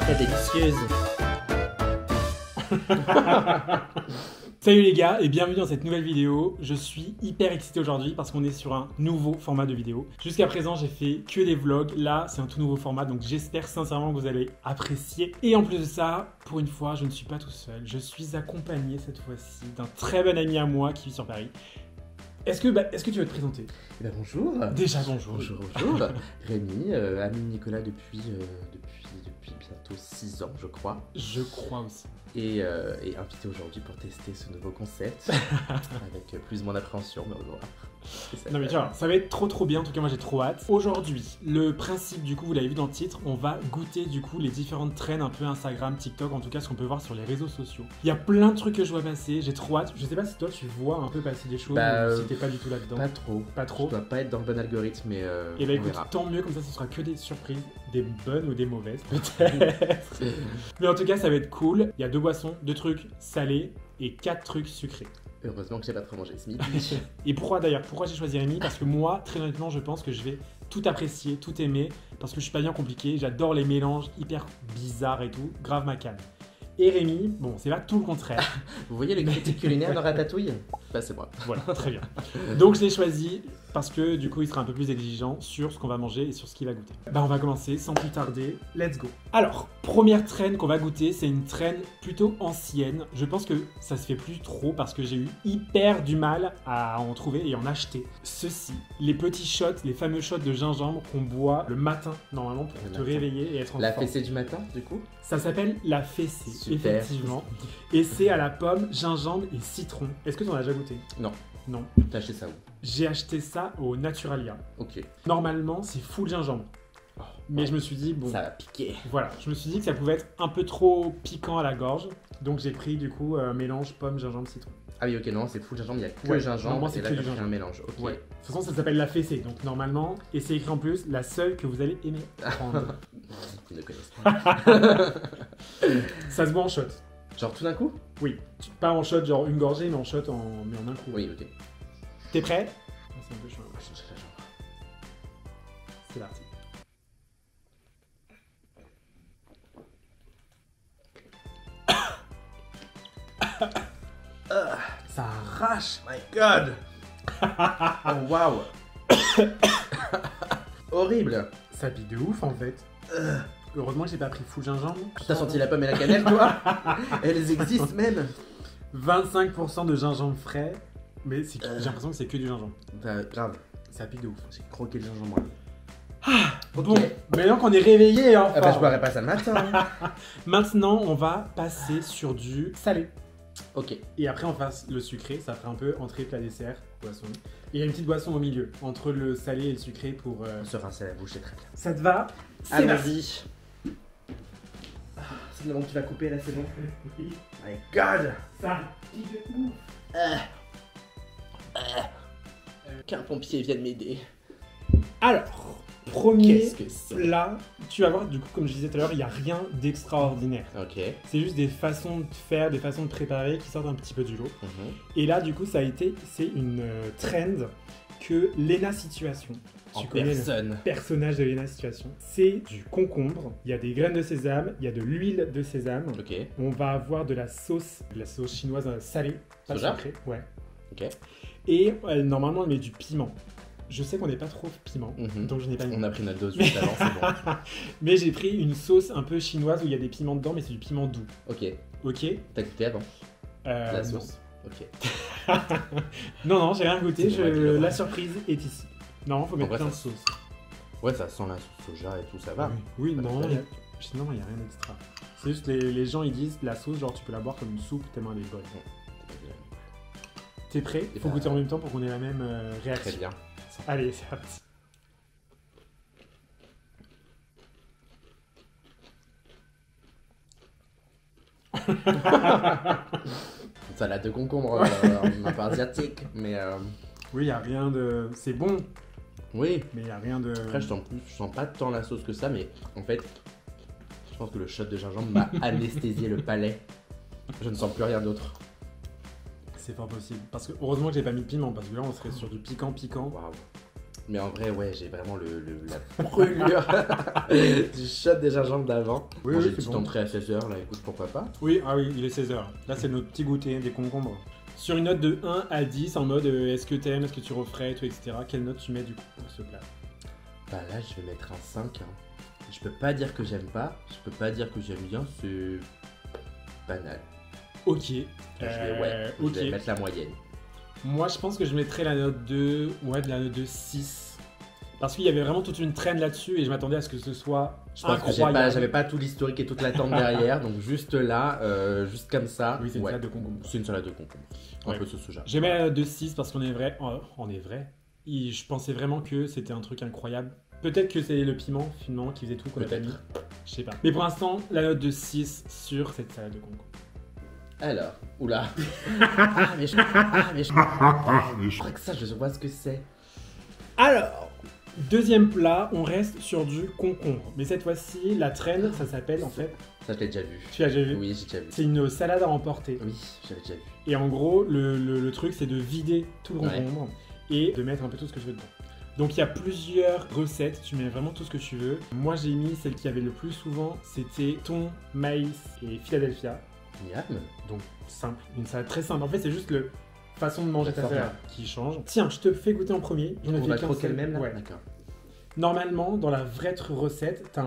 Très délicieuse. Salut les gars et bienvenue dans cette nouvelle vidéo. Je suis hyper excité aujourd'hui parce qu'on est sur un nouveau format de vidéo. Jusqu'à présent j'ai fait que des vlogs, là c'est un tout nouveau format donc j'espère sincèrement que vous allez apprécier. Et en plus de ça, pour une fois je ne suis pas tout seul, je suis accompagné cette fois-ci d'un très bon ami à moi qui vit sur Paris. Est-ce que tu veux te présenter? Eh ben, bonjour. Déjà bonjour. Bonjour. Rémi, ami de Nicolas depuis bientôt 6 ans je crois. Je crois aussi. Et invité aujourd'hui pour tester ce nouveau concept avec plus ou moins d'appréhension, mais on va voir. Non mais tu vois, ça va être trop bien, en tout cas moi j'ai trop hâte. Aujourd'hui, le principe du coup, vous l'avez vu dans le titre, on va goûter du coup les différentes trends un peu Instagram, TikTok, en tout cas ce qu'on peut voir sur les réseaux sociaux. Il y a plein de trucs que je vois passer, j'ai trop hâte. Je sais pas si toi tu vois un peu passer des choses ou si t'es pas du tout là-dedans. Pas trop. Pas trop. Je dois pas être dans le bon algorithme, mais et bah on écoute, verra. tant mieux, comme ça ce sera que des surprises, des bonnes ou des mauvaises peut-être. Mais en tout cas ça va être cool. Il y a 2 boissons, 2 trucs salés et 4 trucs sucrés. Heureusement que j'ai pas trop mangé ce midi. Et pourquoi d'ailleurs? Pourquoi j'ai choisi Rémi? Parce que moi, très honnêtement, je pense que je vais tout apprécier, tout aimer, parce que je suis pas bien compliqué, j'adore les mélanges hyper bizarres et tout, grave ma came. Et Rémi, bon, c'est pas tout le contraire. Vous voyez le critique culinaire de Ratatouille? Bah c'est moi. Voilà, très bien. Donc je l'ai choisi parce que du coup il sera un peu plus exigeant sur ce qu'on va manger et sur ce qu'il va goûter. Bah on va commencer sans plus tarder, let's go. Alors, première trend qu'on va goûter, c'est une trend plutôt ancienne. Je pense que ça se fait plus trop parce que j'ai eu hyper du mal à en trouver et en acheter. Ceci, les petits shots, les fameux shots de gingembre qu'on boit le matin normalement pour te réveiller et être en La forme. fessée du matin du coup? Ça s'appelle la fessée, Super. effectivement. Et c'est à la pomme, gingembre et citron. Est-ce que tu en as déjà goûté? Non. Non. T'as acheté ça où? J'ai acheté ça au Naturalia. Ok. Normalement, c'est full gingembre. Mais je me suis dit, bon, Ça va piquer. voilà, je me suis dit que ça pouvait être un peu trop piquant à la gorge. Donc j'ai pris du coup mélange pomme, gingembre, citron. Ah oui, ok, non, c'est full gingembre, il y a que Ouais, gingembre, normalement, c'est et là que t'as du fait un gingembre. mélange. Ok. Ouais. De toute façon, ça s'appelle la fessée. Donc normalement, et c'est écrit en plus, la seule que vous allez aimer prendre. Ils ne connaissent pas. Ça se boit en shot. Genre tout d'un coup? Oui. Pas en shot, genre une gorgée, mais en shot, mais en un coup. Oui, ok. T'es prêt? C'est un peu chaud. On va changer la jambe. C'est parti. Ça arrache. My god! Oh waouh! Horrible! Ça pique de ouf en fait. Heureusement que j'ai pas pris full gingembre. T'as senti la pomme et la cannelle, toi? Elles existent même! 25% de gingembre frais, mais j'ai l'impression que c'est que du gingembre. Bah, grave, Ça pique de ouf. j'ai croqué le gingembre. Ok. Bon, maintenant qu'on est réveillé, hein. Ah bah je boirais pas ça le matin. Maintenant, on va passer sur du salé. Ok. Et après, on passe le sucré. Ça fera un peu entrée, plat, dessert, boisson. Et il y a une petite boisson au milieu, entre le salé et le sucré pour. On se rincer la bouche, c'est très bien. Ça te va? C'est parti. Allons-y. Ah, c'est le moment que tu vas couper là, c'est bon? Oui. My god! Ça pique de ouf. Qu'un pompier vienne m'aider. Alors, premier Qu'est-ce que c'est? plat, tu vas voir, du coup, comme je disais tout à l'heure, il n'y a rien d'extraordinaire. Ok. C'est juste des façons de faire, des façons de préparer qui sortent un petit peu du lot. Et là, du coup, c'est une trend que Lena Situation. En Tu connais personne. le personnage de Lena Situation. C'est du concombre, il y a des graines de sésame, il y a de l'huile de sésame. Ok. On va avoir de la sauce chinoise salée, pas Soja? sucrée. Ouais. Ok. Et normalement, elle met du piment. Je sais qu'on n'est pas trop piment, donc je n'ai pas mis. On a pris notre dose juste avant, c'est bon. Mais j'ai pris une sauce un peu chinoise où il y a des piments dedans, mais c'est du piment doux. Ok. Ok. T'as goûté avant? La Non. sauce. Ok. Non, j'ai rien goûté. C'est moi qui le vois. La surprise est ici. Non, faut mettre vrai, plein de ça- sauce. Ouais, ça sent la soja et tout, ça va. Oui, Pas non, de problème. sinon il n'y a rien d'extra. C'est juste les gens ils disent la sauce, genre tu peux la boire comme une soupe tellement elle est bonne. T'es prêt? Il faut bah, goûter en même temps pour qu'on ait la même réaction. Très bien. Allez, c'est parti. Salade de concombre, un peu asiatique, mais Oui, il n'y a rien de. C'est bon, oui. mais il n'y a rien de. Après, je sens pas tant la sauce que ça, mais en fait, je pense que le shot de gingembre m'a anesthésié le palais. Je ne sens plus rien d'autre. C'est pas possible. Parce que heureusement que j'ai pas mis de piment, parce que là on serait sur du piquant. Waouh. Mais en vrai, ouais, j'ai vraiment la brûlure du shot des gingembre d'avant. Oui, Bon, oui, j'ai une c'est petite bon. entrée à 16h, là, écoute, pourquoi pas. Oui, ah oui, il est 16h. Là, c'est notre petit goûter des concombres. Sur une note de 1 à 10, en mode est-ce que t'aimes, est-ce que tu referais, tout, etc. Quelle note tu mets du coup pour ce plat? Bah là, je vais mettre un 5. Hein. Je peux pas dire que j'aime pas, je peux pas dire que j'aime bien, c'est banal. Ok. Je vais mettre la moyenne. Moi, je pense que je mettrais la note de... Ouais, de la note de 6. Parce qu'il y avait vraiment toute une traîne là-dessus et je m'attendais à ce que ce soit Je pense incroyable. que j'avais pas tout l'historique et toute l'attente derrière, donc juste là, juste comme ça. Oui, c'est une salade de concombre. C'est une salade de concombre. Un Ouais. peu de sauce soja. J'ai mis la note de 6 parce qu'on est vrai. On est vrai. Et je pensais vraiment que c'était un truc incroyable. Peut-être que c'est le piment, finalement, qui faisait tout qu'on a pas mis. Peut-être. Je sais pas. Mais pour l'instant, la note de 6 sur cette salade de concombre. Alors, oula. Je crois que ça, je vois ce que c'est. Alors, deuxième plat, on reste sur du concombre. Mais cette fois-ci, la traîne, ça s'appelle en fait... Ça, je l'ai déjà vu. Tu l'as déjà vu? Oui, j'ai déjà vu. C'est une salade à emporter. Oui, j'avais déjà vu. Et en gros, le truc, c'est de vider tout le concombre et de mettre un peu tout ce que tu veux dedans. Donc il y a plusieurs recettes, tu mets vraiment tout ce que tu veux. Moi j'ai mis celle qui avait le plus souvent, c'était thon, maïs et Philadelphia. Miam. Donc simple, une salade très simple. En fait c'est juste la façon de manger ta D'accord. salade qui change. Tiens, je te fais goûter en premier. J'en ai On fait va qu'un croquer seul. le même là. Ouais. D'accord. Normalement, dans la vraie recette, t'as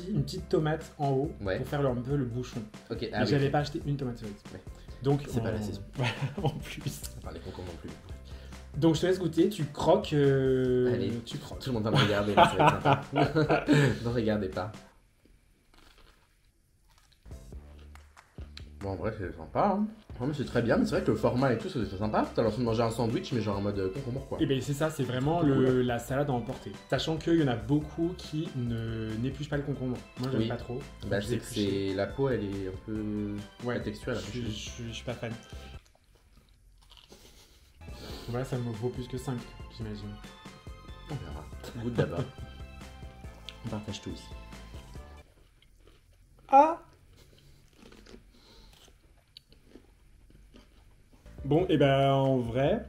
une petite tomate en haut Ouais. pour faire un peu le bouchon. Ok, Mais ah oui. j'avais ok. pas acheté une tomate cerise. Ouais. Donc C'est pas la saison. en plus. Enfin, les concombres non plus. Donc je te laisse goûter, tu croques. Allez. Tu croques. Tout le monde va me regarder, là, ça va être sympa. Non, regardez pas. Bon, en vrai, c'est sympa. Hein. Ouais, mais c'est très bien, mais c'est vrai que le format et tout, c'est très sympa. T'as l'impression de manger un sandwich, mais genre en mode concombre, quoi. Et bien c'est ça, c'est vraiment la salade à emporter. Sachant qu'il y en a beaucoup qui n'épluchent pas le concombre. Moi j'aime Oui. pas trop. Bah, Donc, c'est que c'est la peau, elle est un peu. Ouais. La texture, elle est un peu Je chelou. suis pas fan. Voilà, ça me vaut plus que 5, j'imagine. On verra. Goûte d'abord. On partage tout ici. Ah! Bon, et ben en vrai,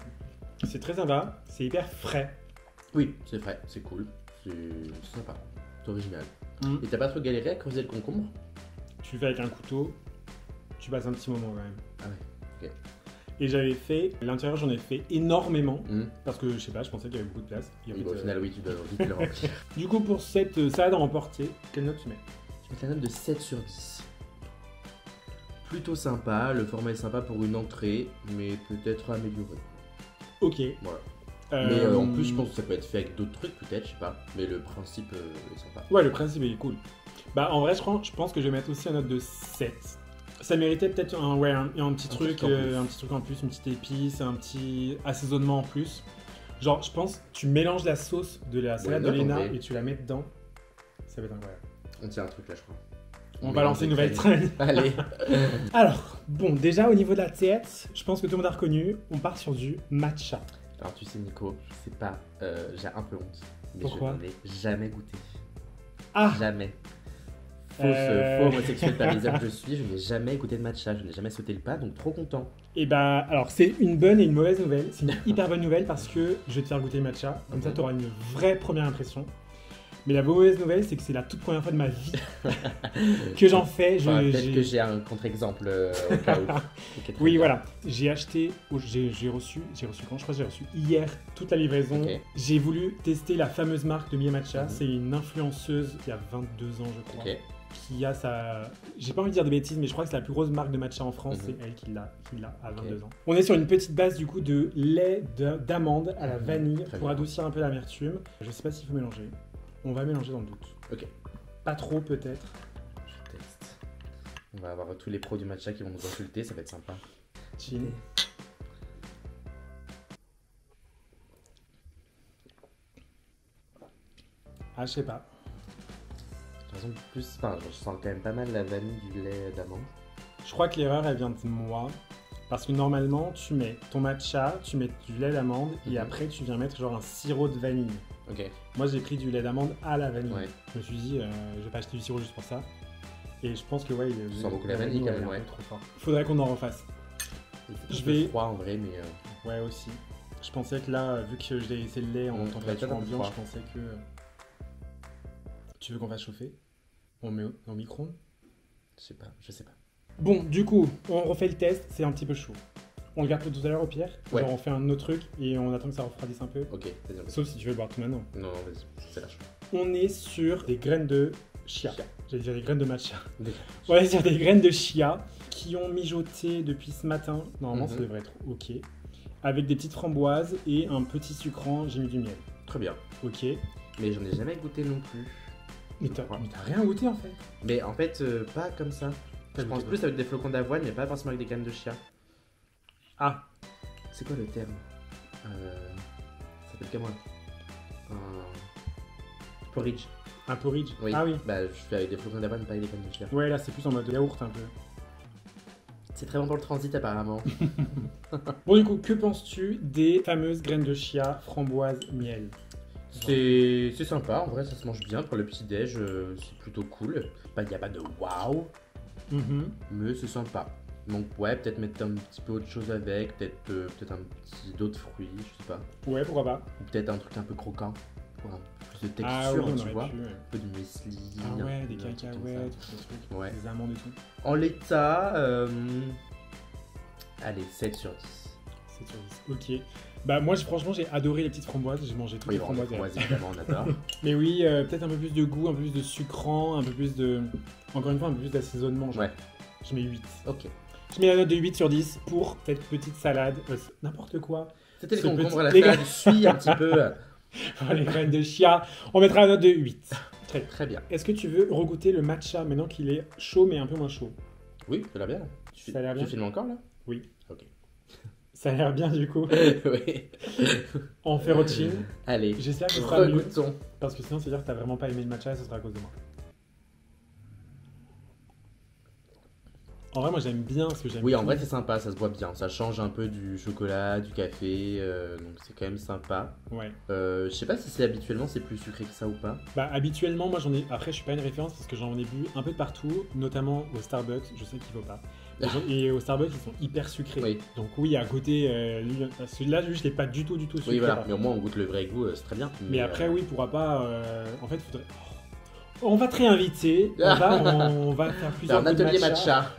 c'est très sympa, c'est hyper frais. Oui, c'est vrai, c'est cool. C'est sympa. C'est original. Mm. Et t'as pas trop galéré à creuser le concombre? Tu le fais avec un couteau, tu passes un petit moment quand même. Ah ouais, ok. Et j'avais fait, l'intérieur j'en ai fait énormément, Mmh. parce que je sais pas, je pensais qu'il y avait beaucoup de place. Et en Oui, fait, bah, au final, oui, tu dois vite le remplir. Du coup, pour cette salade à emporter, quelle note tu mets? Je mets la note de 7 sur 10. Plutôt sympa, le format est sympa pour une entrée, mais peut-être amélioré. Ok. Voilà. Mais en plus, je pense que ça peut être fait avec d'autres trucs, peut-être, je sais pas. Mais le principe est sympa. Ouais, le principe est cool. Bah, en vrai, je pense que je vais mettre aussi une note de 7. Ça méritait peut-être un petit truc en plus, une petite épice, un petit assaisonnement en plus. Genre, je pense, tu mélanges la sauce de la salade de note, en Léna vrai. et tu la mets dedans. Ça va être incroyable. On tient un truc là, je crois. On va lancer une nouvelle traîne. Allez. Alors, bon, déjà au niveau de la tête, je pense que tout le monde a reconnu, on part sur du matcha. Alors, tu sais, Nico, je sais pas, j'ai un peu honte. Mais Pourquoi je n'ai jamais goûté. Ah Jamais. Faux homosexuel parisien que je suis, je n'ai jamais goûté de matcha, je n'ai jamais sauté le pas, donc trop content. Et bah, alors c'est une bonne et une mauvaise nouvelle. C'est une hyper bonne nouvelle parce que je vais te faire goûter le matcha. Comme ça, tu auras une vraie première impression. Mais la mauvaise nouvelle, c'est que c'est la toute première fois de ma vie que j'en fais. Enfin, peut-être que j'ai un contre-exemple au cas où. Ok, très Oui, bien. voilà. J'ai acheté, j'ai reçu quand? Je crois que j'ai reçu hier toute la livraison. Ok. J'ai voulu tester la fameuse marque de Mie Matcha. Mhm. C'est une influenceuse il y a 22 ans, je crois. Ok. Qui a sa... J'ai pas envie de dire de bêtises, mais je crois que c'est la plus grosse marque de matcha en France. Mhm. C'est elle qui l'a à 22 ans. On est sur une petite base du coup de lait d'amande à la vanille Très pour bien. adoucir un peu l'amertume. Je sais pas s'il faut mélanger. On va mélanger dans le doute. Ok. Pas trop peut-être. Je teste. On va avoir tous les pros du matcha qui vont nous consulter, ça va être sympa. Chill. Ah, je sais pas. Par exemple, plus, enfin, je sens quand même pas mal la vanille du lait d'amande. Je crois que l'erreur elle vient de moi. Parce que normalement, tu mets ton matcha, tu mets du lait d'amande et Mhm. après tu viens mettre genre un sirop de vanille. Ok. Moi j'ai pris du lait d'amande à la vanille. Ouais. Je me suis dit, je vais pas acheter du sirop juste pour ça. Et je pense que ouais, Tu sens beaucoup la vanille, quand ouais, même, elle est un ouais. peu trop fort. Faudrait qu'on en refasse. Je Je vais vais- froid en vrai, mais Ouais aussi. Je pensais que là, vu que j'ai laissé le lait en température peut-être un peu ambiante, je froid. pensais que... Tu veux qu'on fasse chauffer? On met au micro? Je sais pas. Bon, du coup, on refait le test, c'est un petit peu chaud. On le garde pour tout à l'heure au pire. Ouais. Genre on fait un autre truc et on attend que ça refroidisse un peu. Ok, vas-y. Sauf si tu veux le boire tout maintenant. Non, vas-y, c'est lâche. On est sur des graines de chia. Chia. J'allais dire des graines de matcha. Dégage. On est sur des graines de chia qui ont mijoté depuis ce matin. Normalement, ça Mhm. devrait être ok. Avec des petites framboises et un petit sucrant, j'ai mis du miel. Très bien. Ok. Mais j'en ai jamais goûté non plus. Mais t'as rien goûté en fait. Mais en fait, pas comme ça. Je Pas pense goûté. plus avec des flocons d'avoine, mais pas forcément avec des cannes de chia. Ah, C'est quoi le terme Ça s'appelle comment Un porridge. un porridge. Oui. Ah oui. Bah, je fais avec des flocons d'avoine, pas avec des cannes de chia. Ouais, là c'est plus en mode yaourt un peu. C'est très bon pour le transit apparemment. Bon, du coup, que penses-tu des fameuses graines de chia, framboise, miel? C'est sympa, en vrai ça se mange bien pour le petit déj, c'est plutôt cool. Il n'y a pas de waouh, Mhm. mais c'est sympa. Donc ouais, peut-être mettre un petit peu autre chose avec, peut-être un petit d'autres fruits, je sais pas. Ouais, pourquoi pas. Ou peut-être un truc un peu croquant pour un peu plus de texture, Ah oui, on tu aurait vois. pu, ouais. Un peu de muesli. Ah un ouais, peu des de trucs comme cacahuètes, tout ce truc, ça. Ouais. des amandes et tout. En l'état, allez, 7 sur 10. 7 sur 10. Ok. Bah moi franchement j'ai adoré les petites framboises, j'ai mangé toutes Oui, les bon, framboises. framboise, évidemment, on adore. Mais oui, peut-être un peu plus de goût, un peu plus de sucrant, un peu plus de... Encore une fois, un peu plus d'assaisonnement. genre. Ouais. Je mets 8. Ok. Je mets la note de 8 sur 10 pour cette petite salade. N'importe quoi. C'était les Ce concombres petit- à la les salade, gars. suis un petit peu. Les graines de chia. On mettra la note de 8. Très bien. Très bien. Est-ce que tu veux regoûter le matcha maintenant qu'il est chaud mais un peu moins chaud? Oui, ça a l'air bien. Ça a l'air bien. Tu filmes encore là? Oui. Ok. Ça a l'air bien du coup. Oui. On fait autre chose. Allez, J'espère que ce sera mieux. regoutons. Parce que sinon, c'est dire que t'as vraiment pas aimé le matcha et ce sera à cause de moi. En vrai, moi j'aime bien ce que j'aime. Oui, en tout. vrai, c'est sympa, ça se boit bien. Ça change un peu du chocolat, du café, donc c'est quand même sympa. Ouais. Je sais pas si c'est habituellement c'est plus sucré que ça ou pas. Bah, habituellement, moi j'en ai. Après, je suis pas une référence parce que j'en ai bu un peu de partout, notamment au Starbucks. Je sais qu'il faut pas. Et au Starbucks, ils sont hyper sucrés. Oui, Donc, oui, à côté, celui-là, lui, je l'ai pas du tout sucré. oui, voilà. par Mais au moins, on goûte le vrai goût, c'est très bien. Mais après, oui, pourra pas. En fait, faudrait. On va te réinviter. On va faire c'est plusieurs un coups de atelier matcha.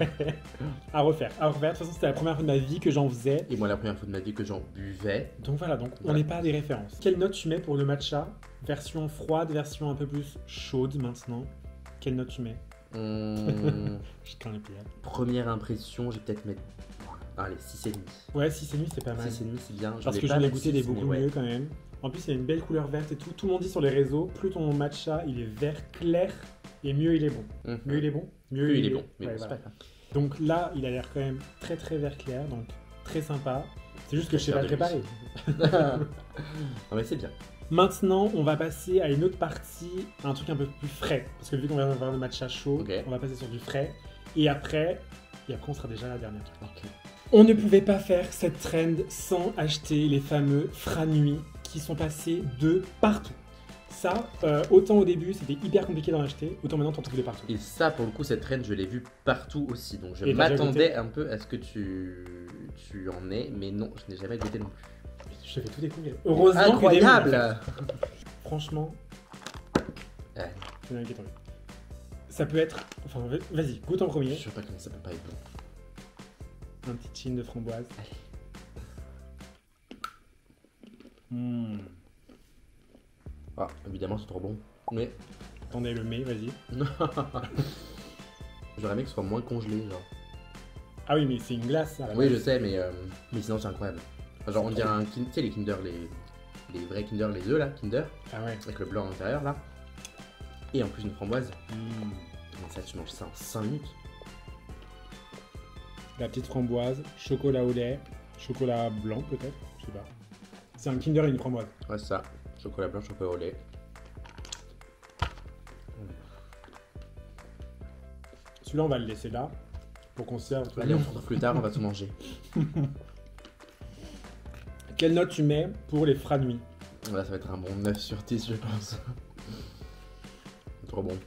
à refaire. De toute façon, c'était la première fois de ma vie que j'en faisais. Et moi, la première fois de ma vie que j'en buvais. Donc voilà, on Voilà. n'est pas à des références. Quelle note tu mets pour le matcha? Version froide, version un peu plus chaude maintenant. Quelle note tu mets? Je crains les pires. Première impression, je vais peut-être mettre. Allez, 6,5. Ouais, 6,5 c'est pas mal. 6,5, c'est bien. Parce vais que pas j'en ai mettre goûté des 6, beaucoup mais ouais. mieux quand même. En plus, il y a une belle couleur verte et tout. Tout le monde dit sur les réseaux, plus ton matcha il est vert clair et mieux il est bon. Mhm. Mieux il est bon? Plus il est bon. Mais Ouais, bon, c'est voilà. pas grave. Donc là, il a l'air quand même très très vert clair, donc très sympa. C'est juste que je sais pas le Fier de lui. préparer. Non, mais c'est bien. Maintenant, on va passer à une autre partie, un truc un peu plus frais. Parce que vu qu'on va avoir le matcha chaud, Ok. on va passer sur du frais. Et après, on sera déjà à la dernière. Ok. On ne pouvait pas faire cette trend sans acheter les fameux Franui qui sont passés de partout. Ça, autant au début c'était hyper compliqué d'en acheter, autant maintenant t'en trouves de partout. Et ça, pour le coup, cette traîne, je l'ai vue partout aussi. Donc je Et t'as déjà m'attendais un peu à ce que tu en aies, mais non, je n'ai jamais goûté non plus. Je fais tout découvrir. Heureusement Incroyable! que des gens, franchement, Ouais. c'est dingue qui est tombé. Ça peut être. Enfin, vas-y, goûte en Je premier. sais pas comment ça peut pas être bon. Un petit chin de framboise. Mmh. Ah, évidemment, c'est trop bon. Mais Attendez le mais, vas-y. j'aurais aimé que ce soit moins congelé, genre. Ah oui, mais c'est une glace. À la Oui, je base. sais, mais sinon, c'est incroyable. Enfin, genre, on dirait un Kinder, tu sais, les Kinder, les vrais Kinder, les œufs là, Kinder, Ah ouais. avec le blanc à l'intérieur là. Et en plus, une framboise. Mmh. Mais ça, tu manges ça en 5 minutes. La petite framboise, chocolat au lait, chocolat blanc peut-être, je sais pas. C'est un Kinder et une framboise. Ouais, c'est ça. Chocolat blanc, chocolat au lait. Celui-là, on va le laisser là pour qu'on se serve. tout le Allez, on monde. se retrouve plus tard, on va tout manger. Quelle note tu mets pour les Franui? Là, ça va être un bon 9 sur 10, je pense. Trop bon.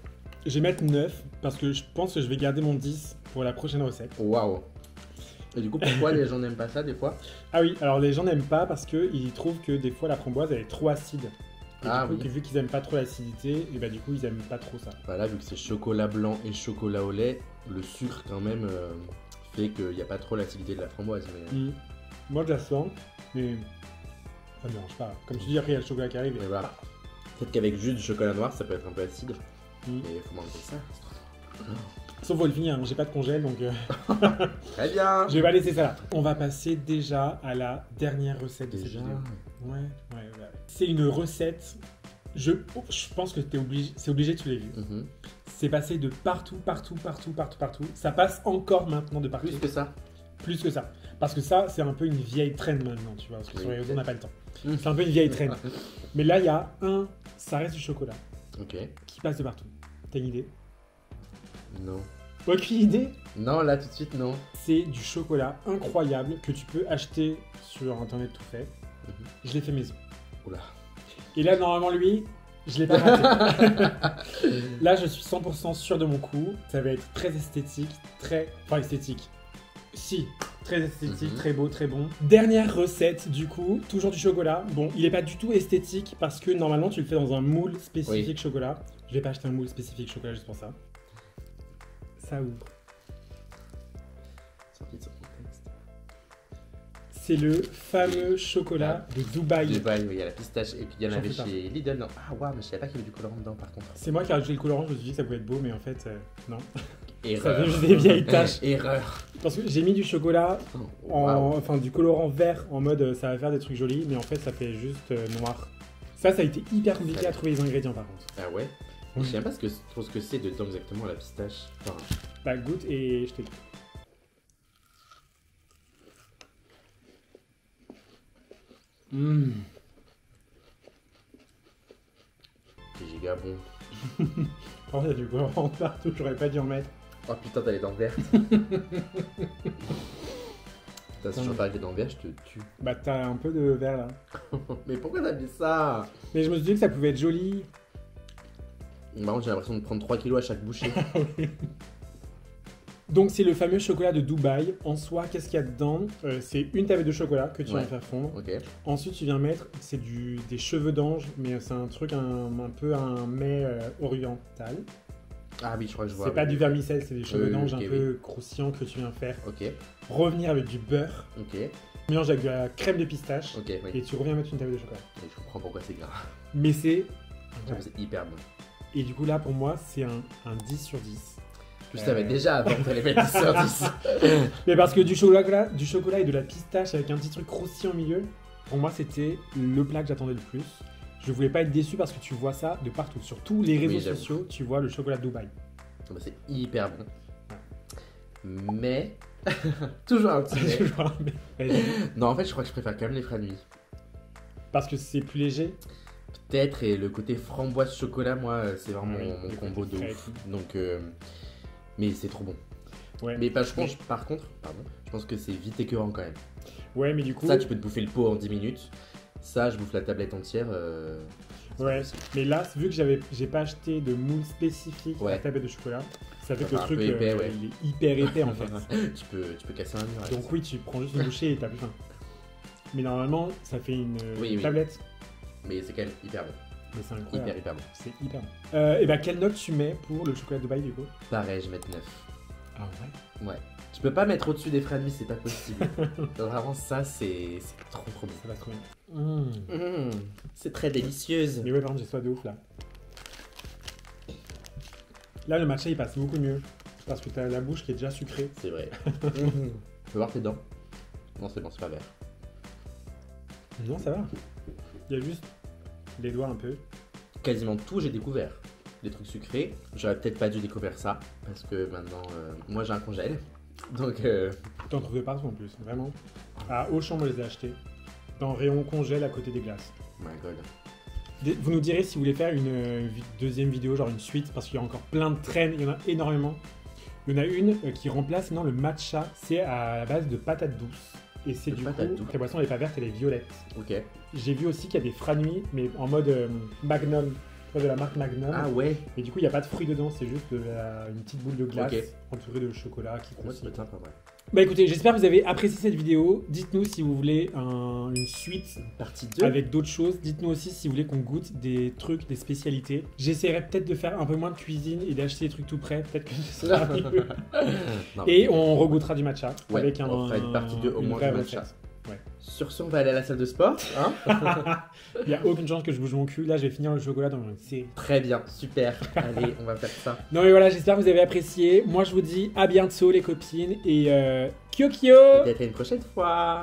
Je vais mettre 9 parce que je pense que je vais garder mon 10 pour la prochaine recette. Waouh. Et du coup, pourquoi les gens n'aiment pas ça des fois? Ah oui, alors les gens n'aiment pas parce qu'ils trouvent que des fois la framboise elle est trop acide. Et Ah du coup, oui. vu qu'ils aiment pas trop l'acidité, et bah du coup ils aiment pas trop ça. Bah là, vu que c'est chocolat blanc et chocolat au lait, le sucre quand même fait qu'il n'y a pas trop l'acidité de la framboise. Mais, Moi je la sens, mais ça me dérange pas. Comme tu dis, après il y a le chocolat qui arrive. mais voilà. Peut-être qu'avec juste du chocolat noir, ça peut être un peu acide. Mm. Mais il faut manger ça. Sauf faut le finir, hein, j'ai pas de congèle donc Très bien. je vais pas laisser ça là. On va passer déjà à la dernière recette de cette Déjà. vidéo. Ouais. C'est une recette, je pense que c'est obligé que tu l'aies vu. Mhm. C'est passé de partout. Ça passe encore maintenant de partout. Plus que ça. Plus que ça. Parce que ça, c'est un peu une vieille trend maintenant, tu vois. Parce que Oui, sur les réseaux, on n'a pas le temps. Mm. C'est un peu une vieille trend. Mais là, il y a ça reste du chocolat Ok. qui passe de partout. T'as une idée? Non. Aucune idée? Non, là tout de suite, non. C'est du chocolat incroyable que tu peux acheter sur internet tout fait. Mhm. Je l'ai fait maison. Oula. Et là, normalement, lui, je l'ai pas raté. Là, je suis 100% sûr de mon coup. Ça va être très esthétique, Enfin, esthétique. Si, très esthétique, Mhm. très beau, très bon. Dernière recette, du coup, toujours du chocolat. Bon, il est pas du tout esthétique parce que normalement, tu le fais dans un moule spécifique chocolat. Je vais pas acheter un moule spécifique chocolat juste pour ça. Ça ouvre. Sorti de son contexte. C'est le fameux chocolat de Dubaï. Dubaï, oui, il y a la pistache. Et puis il y en J'en avait fais pas. chez Lidl. Non. Ah, waouh, mais je savais pas qu'il y avait du colorant dedans par contre. C'est moi qui ai rajouté le colorant, je me suis dit que ça pouvait être beau, mais en fait, non. Ça Erreur. fait juste des vieilles taches. Erreur. Parce que j'ai mis du chocolat, Waouh. enfin du colorant vert en mode ça va faire des trucs jolis, mais en fait ça fait juste noir. Ça a été hyper compliqué à trouver les ingrédients par contre. Ah ouais. Je sais même pas trop ce que c'est dedans exactement la pistache. Enfin, Bah goûte et je te dis. c'est giga bon. Oh, il y a du colorant partout, j'aurais pas dû en mettre. Oh putain, t'as les dents vertes. Putain, si je repars avec les dents vertes, je te tue. Bah t'as un peu de vert là. Mais pourquoi t'as mis ça? Mais je me suis dit que ça pouvait être joli. Par contre, j'ai l'impression de prendre 3 kilos à chaque bouchée. Donc c'est le fameux chocolat de Dubaï. En soi, qu'est-ce qu'il y a dedans? C'est une tablette de chocolat que tu vas Ouais. faire fondre. Ok. Ensuite, tu viens mettre, c'est des cheveux d'ange, mais c'est un truc un peu un mets oriental. Ah oui, je crois que je vois. C'est pas oui. du vermicelle, c'est des cheveux Oui, d'ange ok, un peu croustillants que tu viens faire. Ok, Revenir avec du beurre, ok, mélange avec de la crème de pistache, ok, oui. et tu reviens mettre une tablette de chocolat. Et je comprends pourquoi c'est gras. Mais c'est... J'avoue, c'est hyper bon. Et du coup là, pour moi, c'est un 10 sur 10. Je savais déjà avant que t'allais mettre 10 sur 10. Mais parce que du chocolat et de la pistache avec un petit truc croustillant au milieu, pour moi, c'était le plat que j'attendais le plus. Je voulais pas être déçu parce que tu vois ça de partout. Sur tous les réseaux Oui, j'avoue. sociaux, tu vois le chocolat de Dubaï. Bah, c'est hyper bon. Mais. Toujours un petit mais. Toujours un mais. Vas-y. Non, en fait, je crois que je préfère quand même les franuis. Parce que c'est plus léger. Peut-être, et le côté framboise chocolat, moi, c'est vraiment Oui, mon le combo côté de frais ouf. Donc, mais c'est trop bon. Ouais. Mais je pense, par contre, je pense que c'est vite écœurant quand même. Ouais, mais du coup. Ça, tu peux te bouffer le pot en 10 minutes. Ça, je bouffe la tablette entière. c'est Ouais, pas possible. mais là, vu que j'ai pas acheté de moule spécifique à la Ouais. tablette de chocolat, ça fait Ça que le fait un truc peu épais, ouais. il est hyper épais en fait. tu peux casser un mur. avec Donc ça. oui, tu prends juste une bouchée et t'as plus faim. Mais normalement, ça fait une Oui. tablette. Mais c'est quand même hyper bon. Mais c'est incroyable. Hyper bon. C'est hyper bon. Et bah, quelle note tu mets pour le chocolat de Dubaï du coup? Pareil, je vais mettre 9. Ah ouais? Ouais. Je peux pas mettre au-dessus des franuis, c'est pas possible. Vraiment, ça, c'est trop bon. Ça va trop bien. C'est très délicieuse. Mais ouais, par contre, j'ai soif de ouf là. Là, le matcha il passe beaucoup mieux. Parce que t'as la bouche qui est déjà sucrée. C'est vrai. Tu peux voir tes dents? Non, c'est bon, c'est pas vert. Non, ça va. Il y a juste les doigts un peu. Quasiment tout, j'ai découvert. Les trucs sucrés, j'aurais peut-être pas dû découvrir ça. Parce que maintenant, moi j'ai un congèle. Donc, T'en trouves partout en plus, vraiment. À Auchan, moi, je les ai achetés. Dans le rayon congèle à côté des glaces. my god. Vous nous direz si vous voulez faire une deuxième vidéo, genre une suite, parce qu'il y a encore plein de traînes, il y en a énormément. Il y en a une qui remplace le matcha, c'est à la base de patates douces. Et c'est De du patates coup, douces. la boisson elle est pas verte, elle est violette. Ok. J'ai vu aussi qu'il y a des franuis, mais en mode Magnum, de la marque Magnum. Ah ouais. Et du coup, il n'y a pas de fruits dedans, c'est juste une petite boule de glace Ok. entourée de chocolat qui Moi, ça peut croustille. être sympa, ouais. Bah écoutez, j'espère que vous avez apprécié cette vidéo. Dites-nous si vous voulez une suite Partie 2. avec d'autres choses. Dites-nous aussi si vous voulez qu'on goûte des trucs, des spécialités. J'essaierai peut-être de faire un peu moins de cuisine et d'acheter des trucs tout prêts. Peut-être que ce sera mieux. Non. Et on regoutera du matcha. Ouais, avec on fera une partie 2 au une moins vraie du matcha. recette. Ouais. Sur ce, on va aller à la salle de sport. Hein. Il n'y a aucune chance que je bouge mon cul. Là, je vais finir le chocolat dans mon série. Très bien, super. Allez, on va faire ça. Non mais voilà, j'espère que vous avez apprécié. Moi, je vous dis à bientôt les copines et Kyo Kyo. Peut-être à une prochaine fois.